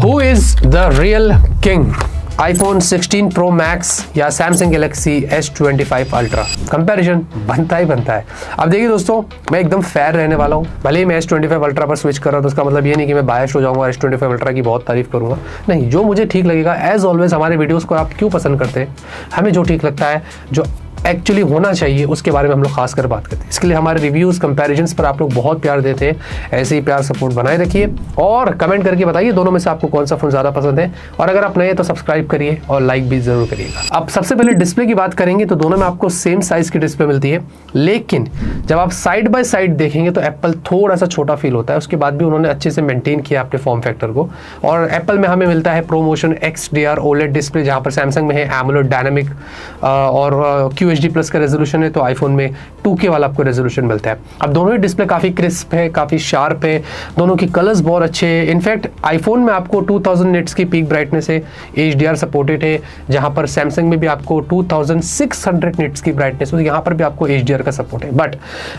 Who is the real king, iPhone 16 Pro Max या Samsung Galaxy S25 Ultra? Comparison बनता ही बनता है। अब देखिए दोस्तों, मैं एकदम फेयर रहने वाला हूँ। भले ही मैं S25 Ultra पर स्विच कर रहा हूँ तो उसका मतलब ये नहीं कि मैं बायस्ड हो जाऊंगा और S25 Ultra की बहुत तारीफ करूंगा। नहीं, जो मुझे ठीक लगेगा। एज ऑलवेज हमारे वीडियोस को आप क्यों पसंद करते हैं, हमें जो ठीक लगता है, जो एक्चुअली होना चाहिए, उसके बारे में हम लोग खासकर बात करते हैं। इसके लिए हमारे रिव्यूज़ कंपैरिजन्स पर आप लोग बहुत प्यार देते हैं। ऐसे ही प्यार सपोर्ट बनाए रखिए और कमेंट करके बताइए दोनों में से आपको कौन सा फ़ोन ज़्यादा पसंद है। और अगर आप नए हैं तो सब्सक्राइब करिए और लाइक भी ज़रूर करिएगा। अब सबसे पहले डिस्प्ले की बात करेंगे तो दोनों में आपको सेम साइज़ की डिस्प्ले मिलती है, लेकिन जब आप साइड बाय साइड देखेंगे तो एप्पल थोड़ा सा छोटा फील होता है। उसके बाद भी उन्होंने अच्छे से मेंटेन किया अपने फॉर्म फैक्टर को। और एप्पल में हमें मिलता है ProMotion XDR OLED डिस्प्ले, जहाँ पर सैमसंग में है AMOLED डायनामिक और QHD+ का रेजोल्यूशन है, तो आईफोन में 2K वाला आपको रेजोल्यूशन मिलता है। अब दोनों ही डिस्प्ले काफ़ी क्रिस्प है, काफ़ी शार्प है, दोनों की कलर्स बहुत अच्छे हैं। इनफैक्ट आईफोन में आपको 2000 निट्स की पीक ब्राइटनेस है, HDR सपोर्टेड है, जहां पर सैमसंग में भी आपको 2600 निट्स की ब्राइटनेस है, यहाँ पर भी आपको HDR का सपोर्ट है। बट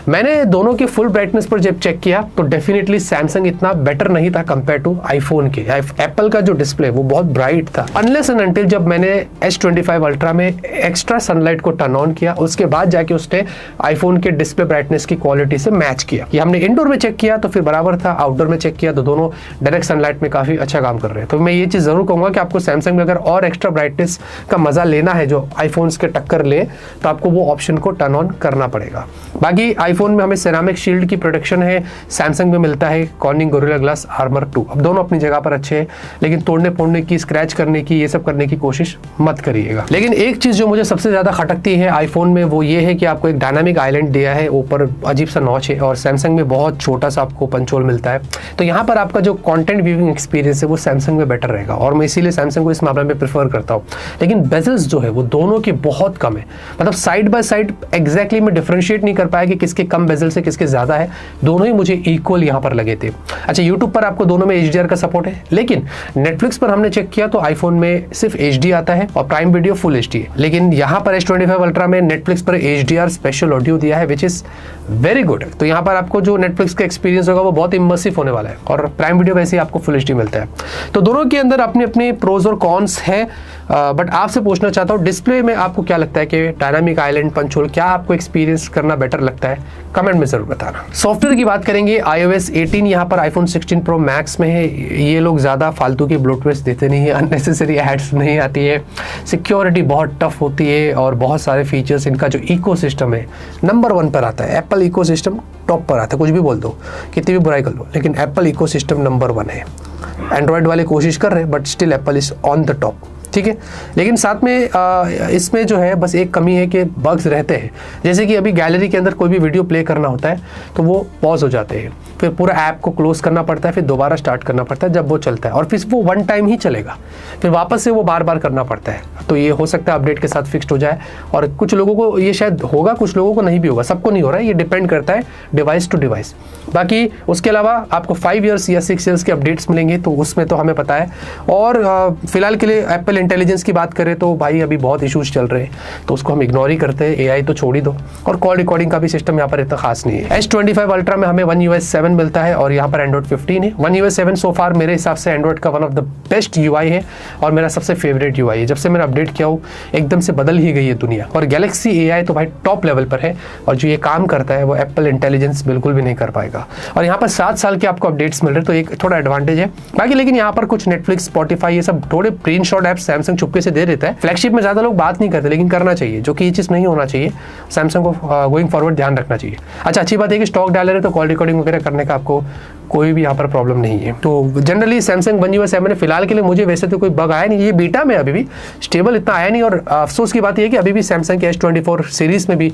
मैंने दोनों के फुल ब्राइटनेस पर जब चेक किया तो डेफिनेटली सैमसंग इतना बेटर नहीं था कंपेयर टू आईफोन के। एप्पल का जो डिस्प्ले वो बहुत ब्राइट था, अनलेस एंड अनटिल जब मैंने S25 अल्ट्रा में एक्स्ट्रा सनलाइट को टर्न ऑन किया, उसके बाद जाके उसने आईफोन के डिस्प्ले ब्राइटनेस की क्वालिटी से मैच किया। कि हमने इंडोर में चेक किया तो फिर बराबर था, आउटडोर में चेक किया तो दोनों डायरेक्ट सनलाइट में काफी अच्छा काम कर रहे हैं। तो मैं ये चीज जरूर कहूंगा कि आपको सैमसंग में अगर और एक्स्ट्रा ब्राइटनेस का मजा लेना है, जो आईफोन्स के टक्कर ले, तो आपको वो ऑप्शन को टर्न ऑन करना पड़ेगा। बाकी आईफोन में हमें सेरामिक शील्ड की प्रोटेक्शन है, सैमसंग में मिलता है कॉर्निंग गोरिल्ला ग्लास आर्मर 2। अब दोनों अपनी जगह पर अच्छे हैं, लेकिन तोड़ने फोड़ने की, स्क्रैच करने की, ये सब करने की कोशिश मत करिएगा। लेकिन एक चीज जो मुझे सबसे ज्यादा खटकती है आईफोन में वो ये है कि आपको एक डायनामिक आइलैंड दिया है, ऊपर अजीब सा नॉच है, और सैमसंग में बहुत छोटा सा आपको पंचोल मिलता है। तो यहाँ पर आपका जो कंटेंट व्यूइंग एक्सपीरियंस है वो सैमसंग में बेटर रहेगा, और मैं इसीलिए सैमसंग को इस मामले में प्रेफर करता हूँ। लेकिन बेजल्स जो है वो दोनों की बहुत कम है, मतलब साइड बाय साइड एग्जैक्टली मैं डिफरेंशिएट नहीं कर पाया कि किसके कम बेजल्स है किसके ज्यादा है। दोनों ही मुझे इक्वल यहाँ पर लगे थे। अच्छा, यूट्यूब पर आपको दोनों में HDR का सपोर्ट है, लेकिन नेटफ्लिक्स पर हमने चेक किया तो आईफोन में सिर्फ HD आता है और प्राइम वीडियो फुल HD है। लेकिन यहाँ पर S25 अल्ट्रा में नेटफ्लिक्स पर HDR स्पेशल ऑडियो दिया है, विच इज वेरी गुड। तो यहाँ पर आपको जो नेटफ्लिक्स का एक्सपीरियंस होगा वो बहुत इमर्सिव होने वाला है, और प्राइम वीडियो वैसे ही आपको फुल HD मिलता है। तो दोनों के अंदर अपने अपने प्रोज और कॉन्स है। बट आपसे पूछना चाहता हूँ, डिस्प्ले में आपको क्या लगता है कि डायनामिक आइलैंड, पंचोल, क्या आपको एक्सपीरियंस करना बेटर लगता है? कमेंट में जरूर बताना। सॉफ्टवेयर की बात करेंगे, iOS 18 यहाँ पर iPhone 16 Pro Max में है। ये लोग ज़्यादा फालतू की ब्लोटवेयर देते नहीं है, अननेसेसरी एड्स नहीं आती है, सिक्योरिटी बहुत टफ होती है, और बहुत सारे फीचर्स, इनका जो इकोसिस्टम है नंबर 1 पर आता है। एप्पल इकोसिस्टम टॉप पर आता है, कुछ भी बोल दो, कितनी भी बुराई कर लो, लेकिन एप्पल इकोसिस्टम नंबर 1 है। एंड्रॉयड वाले कोशिश कर रहे हैं, but still Apple is on the top, ठीक है। लेकिन साथ में इसमें जो है बस एक कमी है कि बग्स रहते हैं। जैसे कि अभी गैलरी के अंदर कोई भी वीडियो प्ले करना होता है तो वो पॉज हो जाते हैं, फिर पूरा ऐप को क्लोज करना पड़ता है, फिर दोबारा स्टार्ट करना पड़ता है जब वो चलता है, और फिर वो 1 टाइम ही चलेगा, फिर वापस से वो बार बार करना पड़ता है। तो ये हो सकता है अपडेट के साथ फिक्स्ड हो जाए, और कुछ लोगों को ये शायद होगा, कुछ लोगों को नहीं भी होगा, सबको नहीं हो रहा है, ये डिपेंड करता है डिवाइस टू डिवाइस। बाकी उसके अलावा आपको 5 ईयर्स या 6 ईयर्स के अपडेट्स मिलेंगे, तो उसमें तो हमें पता है। और फिलहाल के लिए एप्पल इंटेलिजेंस की बात करें तो भाई अभी बहुत इशूज चल रहे हैं, तो उसको हम इग्नोर ही करते हैं, AI तो छोड़ ही दो। और कॉल रिकॉर्डिंग का भी सिस्टम यहाँ पर इतना खास नहीं है। S25 अल्ट्रा में हमें One UI 7 मिलता है, और यहाँ पर Android 15 है। One UI 7 सो फार मेरे हिसाब से एंड्रॉइड का one of the best UI है, और मेरा सबसे फेवरेट UI है। जब से मैंने अपडेट किया हो एकदम से बदल ही गई है दुनिया। और गैलेक्सी AI तो भाई टॉप लेवल पर है, और जो ये काम करता है वो एप्पल इंटेलिजेंस बिल्कुल भी नहीं कर पाएगा। और यहाँ पर 7 साल के आपको अपडेट्स मिल रहे हैं, तो एक थोड़ा एडवांटेज है। बाकी लेकिन यहाँ पर कुछ नेटफ्लिक्स, स्पॉटिफाई, ये सब थोड़े प्रिंट शॉट ऐप सैमसंग चुपके से दे देता है। फ्लैगशिप में ज्यादा लोग बात नहीं करते, लेकिन करना चाहिए, जो कि ये चीज नहीं होना चाहिए। सैमसंग को गोइंग फॉरवर्ड ध्यान रखना चाहिए। अच्छा, अच्छी बात है कि स्टॉक डालर है, तो कॉल रिकॉर्डिंग वगैरह करने का आपको कोई भी यहाँ पर प्रॉब्लम नहीं है। तो जनरली सैमसंग One UI 7 फिलहाल के लिए मुझे वैसे तो कोई बग आया नहीं, ये बीटा में अभी भी स्टेबल इतना आया नहीं। और अफसोस की बात यह है कि अभी भी सैमसंग के S24 सीरीज में भी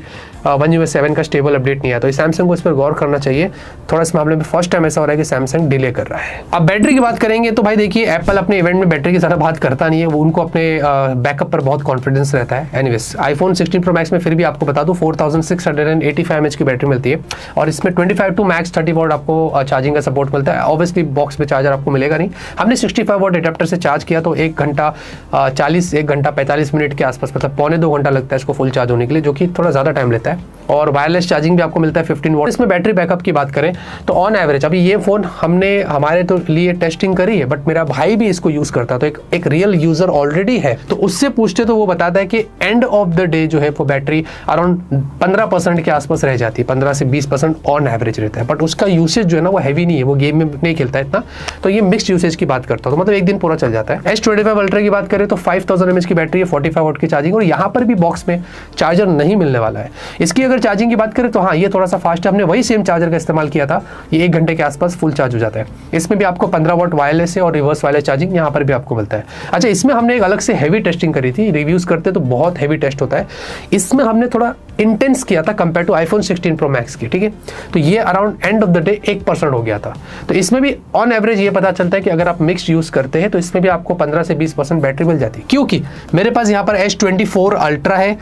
One UI 7 का स्टेबल अपडेट नहीं आया, तो सैमसंग को इस पर गौर करना चाहिए। थोड़ा इस मामले में फर्स्ट टाइम ऐसा हो रहा है कि सैमसंग डिले कर रहा है। अब बैटरी की बात करेंगे तो भाई देखिए, एप्पल अपने इवेंट में बैटरी की ज़्यादा बात करता नहीं है, वो उनको अपने बैकअप पर बहुत कॉन्फिडेंस रहता है। एनीवेज, iPhone 16 Pro Max में फिर भी आपको बता दूं 4685 mAh की बैटरी मिलती है, और इसमें 25 to max 30 वॉट आपको चार्जिंग का का सपोर्ट मिलता है। ऑब्वियसली बॉक्स में चार्जर आपको मिलेगा नहीं। हमने 65 वॉट एडेप्टर से चार्ज किया तो 1 घंटा 45 मिनट के आसपास, मतलब पौने 2 घंटा लगता है इसको फुल चार्ज होने के लिए, जो कि थोड़ा ज़्यादा टाइम लेता है। और वायरलेस चार्जिंग भी आपको मिलता है 15 वॉट। इसमें बैटरी बैकअप की बात करें तो ऑन एवरेज, अभी ये फ़ोन हमने हमारे तो लिए टेस्टिंग करी है, बट मेरा भाई भी इसको यूज़ करता है, तो एक रियल यूज़र ऑलरेडी है, तो उससे पूछते तो वो बताता है कि एंड ऑफ द डे जो है वो बैटरी अराउंड 15% के आसपास रह जाती है, 15 से 20% ऑन एवरेज रहता है। बट उसका यूसेज जो है ना वो हैवी नहीं है, वो गेम में नहीं खेलता है इतना, तो ये मिक्स्ड यूसेज की बात करता हूँ, तो मतलब एक दिन पूरा चल जाता है। S25 अल्ट्रा की बात करें तो 5000 mAh की बैटरी है, 45 वॉट की चार्जिंग, और यहाँ पर भी बॉक्स में चार्जर नहीं मिलने वाला है। इसकी अगर चार्जिंग की बात करें तो हाँ, ये थोड़ा सा फास्ट है, हमने वही सेम चार्जर का इस्तेमाल किया था, ये 1 घंटे के आसपास फुल चार्ज हो जाता है। इसमें भी आपको 15 वॉट वायरलेस है और रिवर्स वायरलेस चार्जिंग यहाँ पर भी आपको मिलता है। अच्छा, इसमें हमने एक अलग से हैवी टेस्टिंग करी थी, रिव्यूज करते तो बहुत हैवी टेस्ट होता है, इसमें हमने थोड़ा इंटेंस किया था compare to iPhone 16 Pro Max की, ठीक है। तो ये around end of the day 1% हो गया था। तो इसमें भी ऑन एवरेज ये पता चलता है कि अगर आप मिक्स यूज करते हैं तो इसमें भी आपको 15 से 20% बैटरी मिल जाती है, क्योंकि मेरे पास यहाँ पर S24 अल्ट्रा है,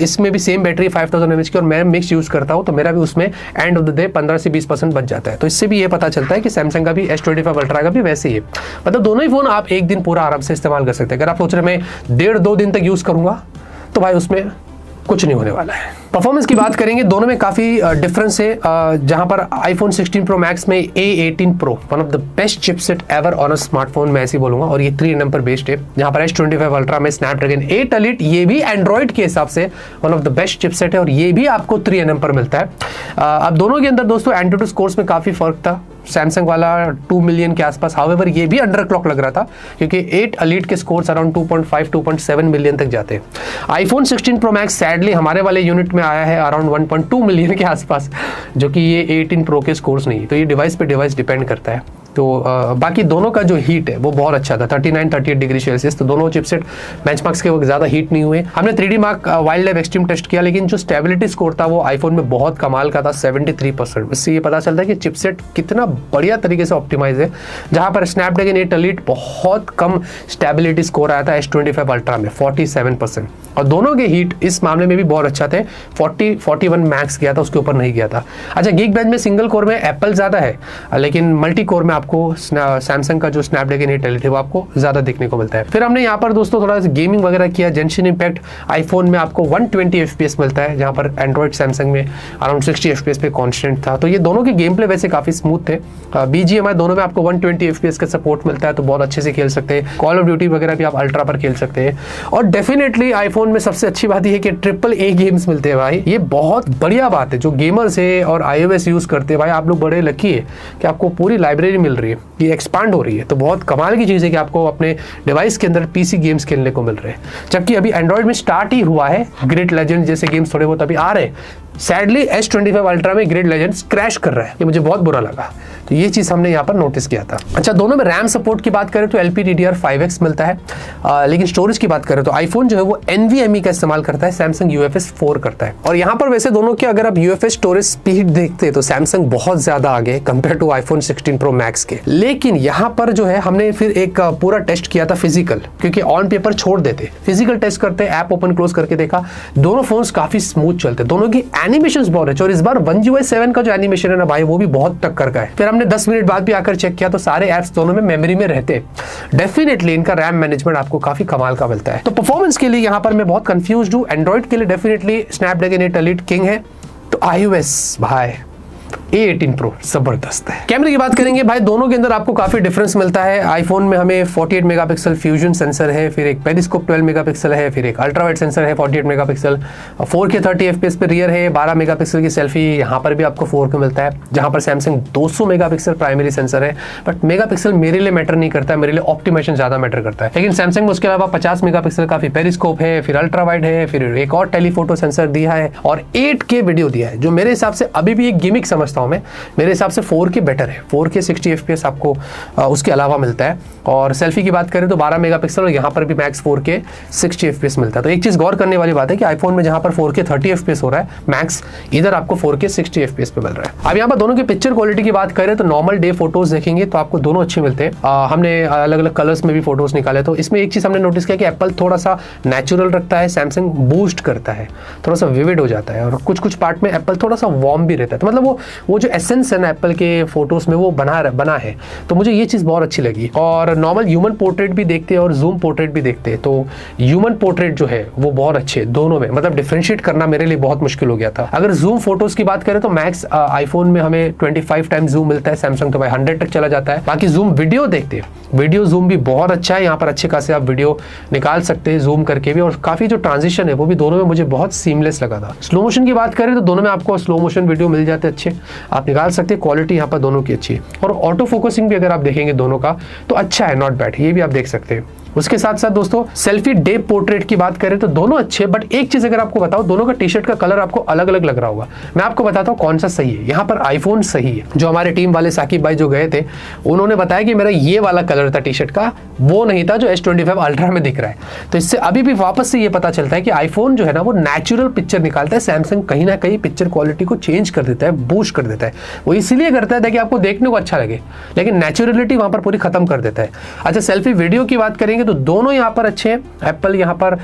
इसमें भी सेम बैटरी 5000 mAh की, और मैं मिक्स यूज करता हूँ तो मेरा भी उसमें एंड ऑफ द डे 15 से 20% बच जाता है। तो इससे भी ये पता चलता है कि सैमसंग का भी S25 अल्ट्रा का भी वैसे ही है, मतलब दोनों ही फोन आप एक दिन पूरा आराम से इस्तेमाल कर सकते हैं। अगर आप सोच रहे मैं 1.5-2 दिन तक यूज करूंगा तो भाई उसमें कुछ नहीं होने वाला है। परफॉर्मेंस की बात करेंगे, दोनों में काफ़ी डिफरेंस है। जहां पर iPhone 16 Pro Max में A18 Pro one of the best chipset ever on a smartphone, मैं ऐसे बोलूंगा, और ये 3nm पर बेस्ड है। जहां पर S25 अल्ट्रा में स्नैपड्रैगन 8 Elite, ये भी एंड्रॉइड के हिसाब से one of the best chipset है, और ये भी आपको 3nm पर मिलता है। अब दोनों के अंदर दोस्तों एंट्रोटू स्कोर्स में काफ़ी फर्क था। सैमसंग वाला 2 मिलियन के आसपास, हाउएवर ये भी अंडर क्लॉक लग रहा था, क्योंकि 8 Elite के स्कोर्स अराउंड 2.5-2.7 मिलियन तक जाते हैं। iPhone 16 Pro Max सैडली हमारे वाले यूनिट में आया है अराउंड 1.2 मिलियन के आसपास, जो कि ये 18 Pro के स्कोर्स नहीं है। तो ये डिवाइस पे डिवाइस डिपेंड करता है। तो बाकी दोनों का जो हीट है वो बहुत अच्छा था, 39-38 डिग्री सेल्सियस, तो दोनों चिपसेट बेंचमार्क्स के वक्त ज़्यादा हीट नहीं हुए। हमने 3D Mark Wild Life Extreme test किया, लेकिन जो स्टेबिलिटी स्कोर था वो आईफोन में बहुत कमाल का था, 73%। इससे ये पता चलता है कि चिपसेट कितना बढ़िया तरीके से ऑप्टिमाइज है। जहाँ पर स्नैपड्रैगन 8 Elite बहुत कम स्टेबिलिटी स्कोर आया था S25 अल्ट्रा में 47%, और दोनों के हीट इस मामले में भी बहुत अच्छा थे। 41 मैक्स गया था, उसके ऊपर नहीं गया था। अच्छा, गीकबेंच में सिंगल कोर में एप्पल ज़्यादा है, लेकिन मल्टी कोर में आपको सैमसंग का जो स्नैपड्रैगन 8 Elite है वो आपको ज़्यादा देखने को मिलता है। फिर हमने यहाँ पर दोस्तों थोड़ा सा गेमिंग वगैरह किया। जेंशिन इम्पैक्ट आईफोन में आपको 120 FPS मिलता है, जहाँ पर एंड्रॉइड सैमसंग में अराउंड 60 FPS पे कॉन्स्टेंट था। तो ये दोनों के गेम प्ले वैसे काफ़ी स्मूथ थे। BGMI दोनों में आपको 120 FPS का सपोर्ट मिलता है, तो बहुत अच्छे से खेल सकते हैं। कॉल ऑफ ड्यूटी वगैरह भी आप अल्ट्रा पर खेल सकते हैं। और डेफिनेटली आईफोन में सबसे अच्छी बात यह है कि AAA गेम्स मिलते हैं भाई, ये बहुत बढ़िया बात है। जो गेमर्स है और iOS यूज़ करते हैं भाई, आप लोग बड़े लकी है कि आपको पूरी लाइब्रेरी मिल रही है, ये एक्सपांड हो रही है। तो बहुत कमाल की चीज़ है कि आपको अपने डिवाइस के अंदर PC गेम्स खेलने को मिल रहे हैं। जबकि अभी एंड्रॉइड में स्टार्ट ही हुआ है, ग्रेट लेजेंड जैसे गेम्स थोड़े बहुत अभी आ रहे हैं। सैडली S25 अल्ट्रा में ग्रेट लेजेंड्स क्रैश कर रहा है, ये मुझे बहुत बुरा लगा। तो ये चीज़ हमने यहाँ पर नोटिस किया था। अच्छा, दोनों में रैम सपोर्ट की बात करें तो LPDDR5X मिलता है, लेकिन स्टोरेज की बात करें तो आईफोन जो है वो NVMe का इस्तेमाल करता है, सैमसंग UFS 4 करता है। और यहाँ पर वैसे दोनों के अगर आप UFS स्टोरेज स्पीड देखते हैं तो सैमसंग बहुत ज़्यादा आगे compare to iPhone 16 Pro Max के। लेकिन यहाँ पर जो है हमने फिर एक पूरा टेस्ट किया था फिजिकल, क्योंकि ऑन पेपर छोड़ देते, फिजिकल टेस्ट करते, ऐप ओपन क्लोज करके देखा, दोनों फोन्स काफ़ी स्मूथ चलते, दोनों की एनिमेशंस बहुत अच्छे। और इस बार One UI 7 का जो एनिमेशन है ना भाई, वो भी बहुत टक्कर का है। फिर हमने 10 मिनट बाद भी आकर चेक किया तो सारे एप्स दोनों में मेमोरी में रहते। डेफिनेटली इनका रैम मैनेजमेंट आपको काफी कमाल का मिलता है। तो परफॉर्मेंस के लिए यहाँ पर मैं बहुत कंफ्यूज्ड हूँ। एंड्रॉइड के लिए डेफिनेटली स्नैपड्रैगन 8 Elite किंग है, तो iOS भाई A18 Pro जबरदस्त है। कैमरे की बात करेंगे भाई, दोनों के अंदर आपको काफी डिफरेंस मिलता है। आईफोन में हमें 48 मेगापिक्सल फ्यूजन सेंसर है, फिर एक पेरिस्कोप 12 मेगापिक्सल है, फिर एक अल्ट्रा वाइड सेंसर है 48 मेगापिक्सल, 4K 30 FPS पे रियर है, 12 मेगापिक्सल की सेल्फी यहाँ पर भी आपको 4K मिलता है। जहाँ पर सैमसंग 200 मेगापिक्सल प्राइमरी सेंसर है, बट मेगापिक्सल मेरे लिए मैटर नहीं करता है, मेरे लिए ऑप्टिमाइजेशन ज्यादा मैटर करता है। लेकिन सैमसंग में उसके अलावा 50 मेगापिक्सल का पेरिस्कोप है, फिर अल्ट्रा वाइड है, फिर एक और टेलीफोटो सेंसर दिया है, और 8K वीडियो दिया है, जो मेरे हिसाब से अभी भी एक गिमिक समझता हूँ मैं। मेरे हिसाब से 4K बेटर है, 4K 60 FPS आपको उसके अलावा मिलता है। और सेल्फी की बात करें तो 12 मेगापिक्सल, और यहाँ पर भी मैक्स 4K 60 FPS मिलता है। तो एक चीज़ गौर करने वाली बात है कि आईफोन में जहाँ पर 4K 30 FPS हो रहा है मैक्स, इधर आपको 4K 60 FPS पे मिल रहा है। अब यहाँ पर दोनों की पिक्चर क्वालिटी की बात करें तो नॉर्मल डे फोटोज देखेंगे तो आपको दोनों अच्छे मिलते हैं। हमने अलग अलग कलर्स में भी फोटोज निकाले, तो इसमें एक चीज़ हमने नोटिस किया कि एप्पल थोड़ा सा नेचुरल रखता है, सैमसंग बूस्ट करता है, थोड़ा सा विविड हो जाता है, और कुछ पार्ट में एप्पल थोड़ा सा वार्म भी रहता है। तो मतलब वो जो एसेंस है ना एप्पल के फोटोज में वो बना है, तो मुझे ये चीज़ बहुत अच्छी लगी। और नॉर्मल ह्यूमन पोर्ट्रेट भी देखते हैं और जूम पोर्ट्रेट भी देखते हैं, तो ह्यूमन पोर्ट्रेट जो है वो बहुत अच्छे दोनों में, मतलब डिफरेंशिएट करना मेरे लिए बहुत मुश्किल हो गया था। अगर जूम फोटोज की बात करें तो मैक्स आईफोन में हमें 25 टाइम जूम मिलता है, सैमसंग तो भाई 100 तक चला जाता है। बाकी जूम वीडियो देखते हैं, वीडियो जूम भी बहुत अच्छा है, यहाँ पर अच्छे खासे आप वीडियो निकाल सकते हैं जूम करके भी, और काफी जो ट्रांजिशन है वो भी दोनों में मुझे बहुत सीमलेस लगा था। स्लो मोशन की बात करें तो दोनों में आपको स्लो मोशन वीडियो मिल जाते हैं अच्छे, आप निकाल सकते हैं, क्वालिटी यहाँ पर दोनों की अच्छी है। और ऑटो फोकसिंग भी अगर आप देखेंगे दोनों का तो अच्छा है, नॉट बैड, ये भी आप देख सकते हैं। उसके साथ साथ दोस्तों सेल्फी डे पोर्ट्रेट की बात करें तो दोनों अच्छे, बट एक चीज अगर आपको बताओ, दोनों का टी शर्ट का कलर आपको अलग अलग लग रहा होगा। मैं आपको बताता हूँ कौन सा सही है। यहाँ पर आईफोन सही है, जो हमारे टीम वाले साकिब भाई जो गए थे उन्होंने बताया कि मेरा ये वाला कलर था टी शर्ट का, वो नहीं था जो S25 अल्ट्रा में दिख रहा है। तो इससे अभी भी वापस से ये पता चलता है कि आईफोन जो है ना वो नेचुरल पिक्चर निकालता है, सैमसंग कहीं ना कहीं पिक्चर क्वालिटी को चेंज कर देता है, बूस्ट कर देता है। वो इसलिए करता है ताकि आपको देखने को अच्छा लगे, लेकिन नेचुरलिटी वहां पर पूरी खत्म कर देता है। अच्छा, सेल्फी वीडियो की बात करेंगे तो दोनों यहाँ पर अच्छे हैं। एप्पल यहाँ पर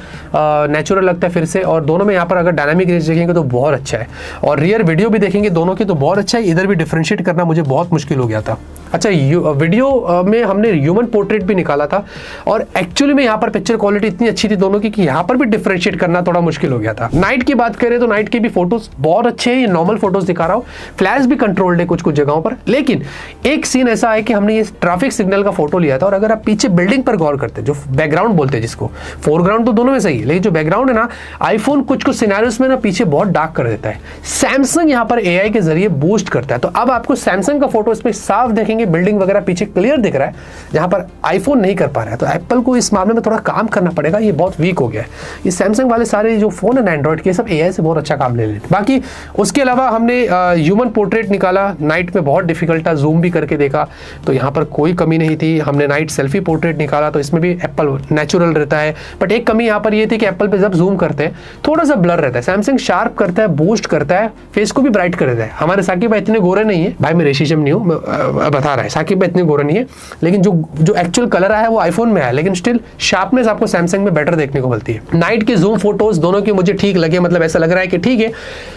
नेचुरल लगता है फिर से, और दोनों में यहाँ पर अगर डायनामिक रेंज देखेंगे तो बहुत अच्छा है, और रियर वीडियो भी देखेंगे दोनों की तो बहुत अच्छा है। इधर भी डिफरेंशिएट करना मुझे बहुत मुश्किल हो गया था। अच्छा, वीडियो में हमने ह्यूमन पोर्ट्रेट भी निकाला था, और एक्चुअली में यहाँ पर पिक्चर क्वालिटी इतनी अच्छी थी दोनों की कि यहाँ पर भी डिफरेंशिएट करना थोड़ा मुश्किल हो गया था। नाइट की बात करें तो नाइट के भी फोटोज बहुत अच्छे हैं, ये नॉर्मल फोटोज दिखा रहा हूँ, फ्लैश भी कंट्रोल्ड है कुछ कुछ जगहों पर। लेकिन एक सीन ऐसा है कि हमने ये ट्रैफिक सिग्नल का फोटो लिया था, और अगर आप पीछे बिल्डिंग पर गौर करते, जो बैकग्राउंड बोलते हैं जिसको, फोरग्राउंड तो दोनों में सही है, लेकिन जो बैकग्राउंड है ना, आईफोन कुछ कुछ सिनेरियोस में ना पीछे बहुत डार्क कर देता है। सैमसंग यहाँ पर एआई के जरिए बूस्ट करता है, तो अब आपको सैमसंग का फोटो इसमें साफ देखेंगे, बिल्डिंग वगैरह पीछे क्लियर दिख रहा है, जहां पर आईफोन नहीं कर पा रहा है। तो एप्पल को इस मामले में थोड़ा काम करना पड़ेगा, ये बहुत वीक हो गया है। ये सैमसंग वाले सारे जो फोन है एंड्रॉइड के, सब एआई से बहुत अच्छा काम ले लेते। बाकी उसके अलावा हमने ह्यूमन पोर्ट्रेट निकाला, नाइट में बहुत डिफिकल्ट था, जूम भी करके देखा तो यहाँ पर कोई कमी नहीं थी। हमने नाइट सेल्फी पोर्ट्रेट निकाला तो इसमें भी एप्पल नेचुरल रहता है, बट एक कमी यहाँ पर ये थी कि एप्पल पे जब जूम करते हैं थोड़ा सा ब्लर रहता है, सैमसंग शार्प करता है, बूस्ट करता है, फेस को भी ब्राइट कर देता है। हमारे साकिब भाई इतने गोरे नहीं है, भाई मैं रेशिशम नहीं हूँ, बता रहा है, साकिब भाई इतने गोरे नहीं है, लेकिन जो एक्चुअल कलर आया है वो आईफोन में है, लेकिन स्टिल शार्पनेस आपको सैमसंग में बेटर देखने को मिलती है। नाइट के जूम फोटोज दोनों के मुझे ठीक लगे, मतलब ऐसा लग रहा है कि ठीक है,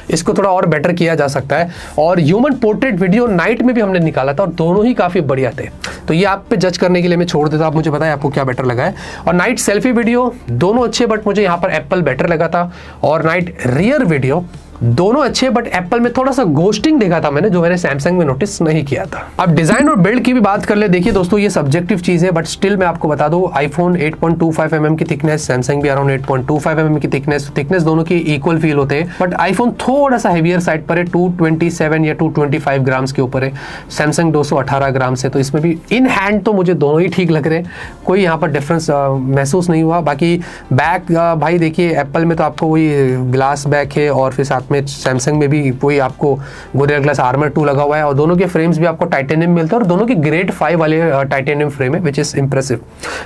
इसको थोड़ा और बेटर किया जा सकता है। और ह्यूमन पोर्ट्रेट वीडियो नाइट में भी हमने निकाला था, और दोनों ही काफी बढ़िया थे। तो ये आप पे जज करने के लिए मैं छोड़ देता, आप मुझे बताएं आपको क्या बेटर लगा है। और नाइट सेल्फी वीडियो दोनों अच्छे, बट मुझे यहाँ पर एप्पल बेटर लगा था। और नाइट रियर वीडियो दोनों अच्छे, बट एप्पल में थोड़ा सा घोस्टिंग देखा था मैंने, जो मैंने सैमसंग में नोटिस नहीं किया था। अब डिजाइन और बिल्ड की भी बात कर ले। देखिए दोस्तों, ये सब्जेक्टिव चीज है, बट स्टिल मैं आपको बता दूं, आईफोन 8.25 mm की थिकनेस, सैमसंग भी अराउंड 8.25 mm की थिकनेस दोनों की इक्वल फील होते हैं। बट आईफोन थोड़ा सा हेवियर साइड पर है, 227 या 225 ग्राम्स के ऊपर है, सैमसंग 218 ग्राम से। तो इसमें भी इन हैंड तो मुझे दोनों ही ठीक लग रहे हैं, कोई यहाँ पर डिफरेंस महसूस नहीं हुआ। बाकी बैक भाई देखिए, एप्पल में तो आपको वही ग्लास बैक है, और फिर साथ में सैमसंग में भी वही आपको गोरिल्ला ग्लास आर्मर 2 लगा हुआ है, और दोनों के फ्रेम्स भी आपको टाइटेनियम मिलता है, और दोनों के ग्रेड 5 वाले टाइटेनियम फ्रेम है, विच इज इंप्रेसिव।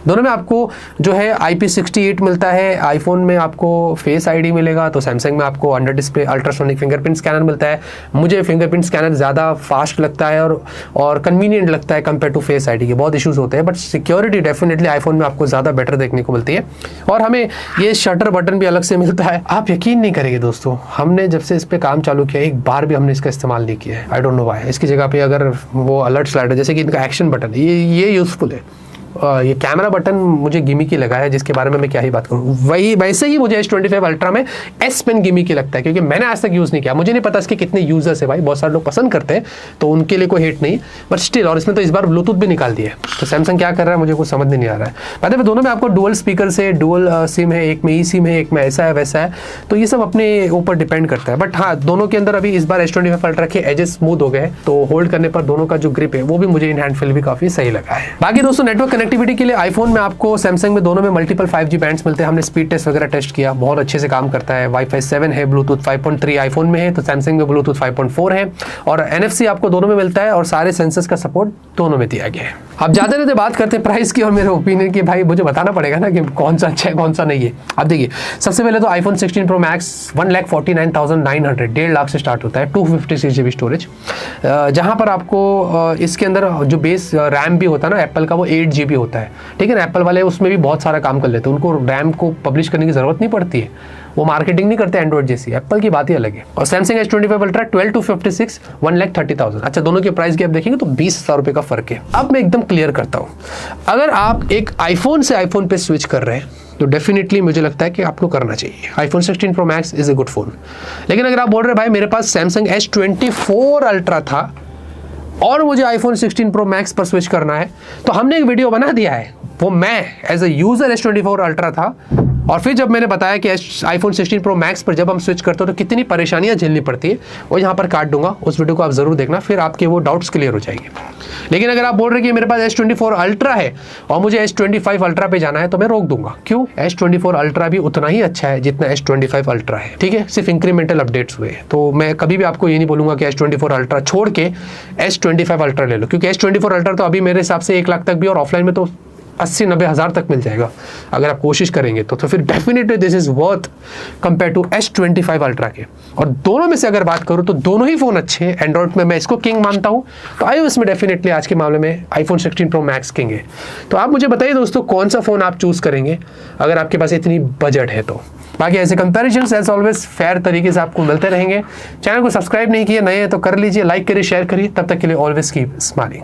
दोनों में आपको जो है IP68 मिलता है, आईफोन में आपको फेस आईडी मिलेगा, तो सैमसंग में आपको under display ultrasonic fingerprint scanner मिलता है। मुझे फिंगरप्रिंट स्कैनर ज़्यादा फास्ट लगता है और कन्वीनियंट लगता है कंपेयर टू फेस आईडी के। बहुत इशूज होते हैं, बट सिक्योरिटी डेफिनेटली आईफोन में आपको ज़्यादा बेटर देखने को मिलती है। और हमें ये शटर बटन भी अलग से मिलता है। आप यकीन नहीं करेंगे दोस्तों, हमने जब से इस पे काम चालू किया, एक बार भी हमने इसका इस्तेमाल नहीं किया है। I don't know why. इसकी जगह पे अगर वो अलर्ट स्लाइडर, जैसे कि इनका एक्शन बटन, ये यूजफुल है। ये कैमरा बटन मुझे गिमिकी लगा है, जिसके बारे में मैं क्या ही बात करूं। वही वैसे ही मुझे S25 अल्ट्रा में S पेन गिमिकी लगता है, क्योंकि मैंने आज तक यूज़ नहीं किया। मुझे नहीं पता इसके कितने यूजर्स है भाई, बहुत सारे लोग पसंद करते हैं, तो उनके लिए कोई हेट नहीं, बट स्टिल। और इसमें तो इस बार ब्लूटूथ भी निकाल दिया है, तो सैमसंग क्या कर रहा है मुझे कुछ समझ नहीं आ रहा है। पता है, दोनों में आपको डुअल स्पीकर से, डुअल सिम है, एक में ई सिम है, एक में ऐसा है वैसा है, तो ये सब अपने ऊपर डिपेंड करता है। बट हाँ, दोनों के अंदर अभी इस बार S25 अल्ट्रा के एजेस स्मूथ हो गए, तो होल्ड करने पर दोनों का जो ग्रिप है वो भी मुझे इन हैंड फील भी काफी सही लगा है। बाकी दोस्तों, नेटवर्क कनेक्टिविटी के लिए आईफोन में आपको सैमसंग में दोनों में मल्टीपल 5G बैंड्स मिलते हैं। हमने स्पीड टेस्ट वगैरह टेस्ट किया, बहुत अच्छे से काम करता है। वाईफाई 7 है, ब्लूटूथ 5.3 आईफोन में है, तो सैमसंग में ब्लूटूथ 5.4 है, और NFC आपको दोनों में मिलता है, और सारे सेंसर्स का सपोर्ट दोनों में दिया गया है। अब ज्यादा नहीं बात करते प्राइस की और मेरे ओपिनियन की। भाई मुझे बताना पड़ेगा ना कि कौन सा अच्छा है कौन सा नहीं है। अब देखिए, सबसे पहले तो आईफोन 16 प्रो मैक्स 1,49,900, 1.5 लाख से स्टार्ट होता है, 256 GB स्टोरेज, जहां पर आपको इसके अंदर जो बेस रैम भी होता है ना एप्पल का, वो 8 GB भी होता है, ठीक है ना। एप्पल वाले उसमें भी बहुत सारा काम कर लेते हैं, उनको रैम को पब्लिश करने की जरूरत नहीं पड़ती है, वो मार्केटिंग नहीं करते एंड्रॉइड जैसी। एप्पल की बात ही अलग है। और सैमसंग S25 अल्ट्रा 12 to 56 1,30,000। अच्छा, दोनों के प्राइस गैप देखेंगे तो 20,000 रुपये का फर्क है। अब मैं एकदम क्लियर करता हूँ, अगर आप एक आईफोन से आईफोन पे स्विच कर रहे हैं तो डेफिनेटली मुझे लगता है कि आपको करना चाहिए। IPhone 16 Pro Max is a good phone. लेकिन अगर आप बोल रहे हैं भाई मेरे पास सैमसंग S24 अल्ट्रा था और मुझे आईफोन 16 Pro Max पर स्विच करना है, तो हमने एक वीडियो बना दिया है। वो मैं as a user S24 ultra था, और फिर जब मैंने बताया कि आईफोन 16 Pro Max पर जब हम स्विच करते हो तो कितनी परेशानियां झेलनी पड़ती है, वो यहाँ पर काट दूंगा, उस वीडियो को आप जरूर देखना, फिर आपके वो डाउट्स क्लियर हो जाएंगे। लेकिन अगर आप बोल रहे हैं कि मेरे पास S24 अल्ट्रा है और मुझे S25 अल्ट्रा पे जाना है, तो मैं रोक दूंगा। क्यों? S24 अल्ट्रा भी उतना ही अच्छा है जितना S25 अल्ट्रा है, ठीक है। सिर्फ इंक्रीमेंटल अपडेट्स हुए, तो मैं कभी भी आपको ये नहीं बोलूंगा कि S24 अल्ट्रा छोड़ के S25 अल्ट्रा ले लो, क्योंकि S24 अल्ट्रा तो अभी मेरे हिसाब से 1 लाख तक भी, और ऑफलाइन में तो 80-90 हज़ार तक मिल जाएगा अगर आप कोशिश करेंगे तो फिर definitely this is worth compare to S25 Ultra के। और दोनों में से अगर बात करूं तो दोनों ही फोन अच्छे हैं। एंड्रॉइड में मैं इसको किंग मानता हूं, तो iOS में डेफिनेटली आज के मामले में आईफोन 16 Pro Max किंग है। तो आप मुझे बताइए दोस्तों, कौन सा फोन आप चूज करेंगे अगर आपके पास इतनी बजट है तो। बाकी ऐसे कंपैरिजंस एज ऑलवेज फेयर तरीके से आपको मिलते रहेंगे। चैनल को सब्सक्राइब नहीं किए, नए हैं तो कर लीजिए, लाइक करिए, शेयर करिए। तब तक के लिए ऑलवेज कीप स्माइलिंग।